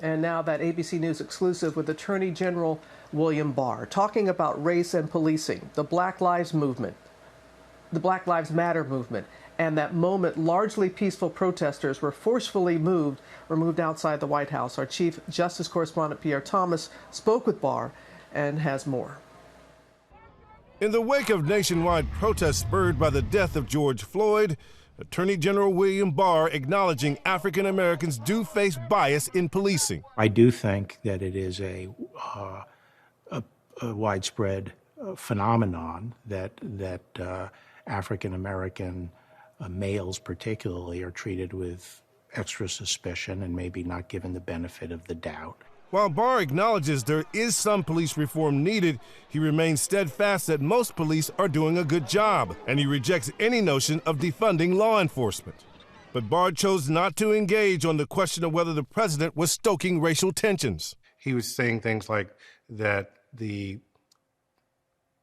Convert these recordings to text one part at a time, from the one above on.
And now that ABC News exclusive with Attorney General William Barr talking about race and policing, the Black Lives Movement, the Black Lives Matter movement, and that moment largely peaceful protesters were forcefully moved outside the White House. Our Chief Justice Correspondent Pierre Thomas spoke with Barr and has more. In the wake of nationwide protests spurred by the death of George Floyd, Attorney General William Barr acknowledging African Americans do face bias in policing. I do think that it is a widespread phenomenon that African American males particularly are treated with extra suspicion and maybe not given the benefit of the doubt. While Barr acknowledges there is some police reform needed, he remains steadfast that most police are doing a good job, and he rejects any notion of defunding law enforcement. But Barr chose not to engage on the question of whether the president was stoking racial tensions. He was saying things like that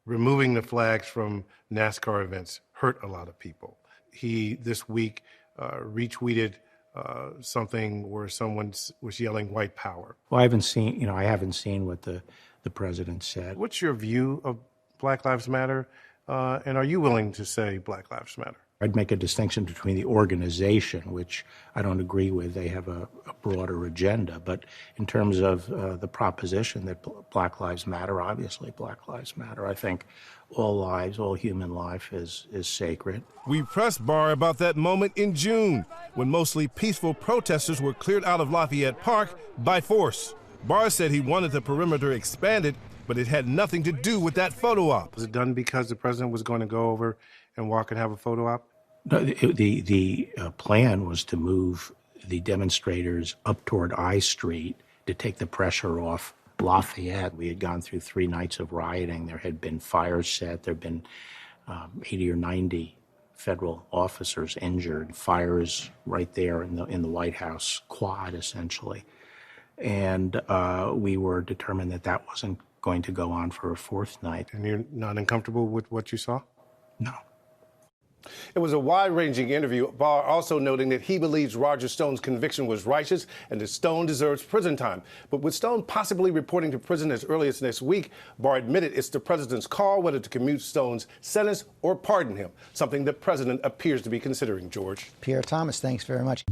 removing the flags from NASCAR events hurt a lot of people. He, this week, retweeted something where someone was yelling white power. Well, I haven't seen what the president said. What's your view of Black Lives Matter, and are you willing to say Black Lives Matter? I'd make a distinction between the organization, which I don't agree with. They have a broader agenda. But in terms of the proposition that Black Lives Matter, obviously Black Lives Matter. I think all lives, all human life is sacred. We pressed Barr about that moment in June, when mostly peaceful protesters were cleared out of Lafayette Park by force. Barr said he wanted the perimeter expanded, but it had nothing to do with that photo op. Was it done because the president was going to go over and walk and have a photo op? No, the plan was to move the demonstrators up toward I Street to take the pressure off Lafayette. We had gone through 3 nights of rioting. There had been fires set. There had been 80 or 90 federal officers injured, fires right there in the White House quad, essentially. And we were determined that that wasn't going to go on for a 4th night. And you're not uncomfortable with what you saw? No. It was a wide-ranging interview. Barr also noting that he believes Roger Stone's conviction was righteous and that Stone deserves prison time. But with Stone possibly reporting to prison as early as next week, Barr admitted it's the president's call whether to commute Stone's sentence or pardon him, something the president appears to be considering, George. Pierre Thomas, thanks very much.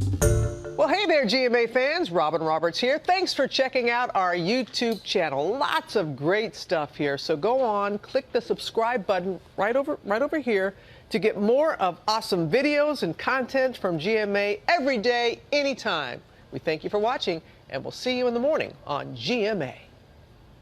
Well, hey there, GMA fans. Robin Roberts here. Thanks for checking out our YouTube channel. Lots of great stuff here. So go on, click the subscribe button right over here to get more of awesome videos and content from GMA every day, anytime. We thank you for watching, and we'll see you in the morning on GMA.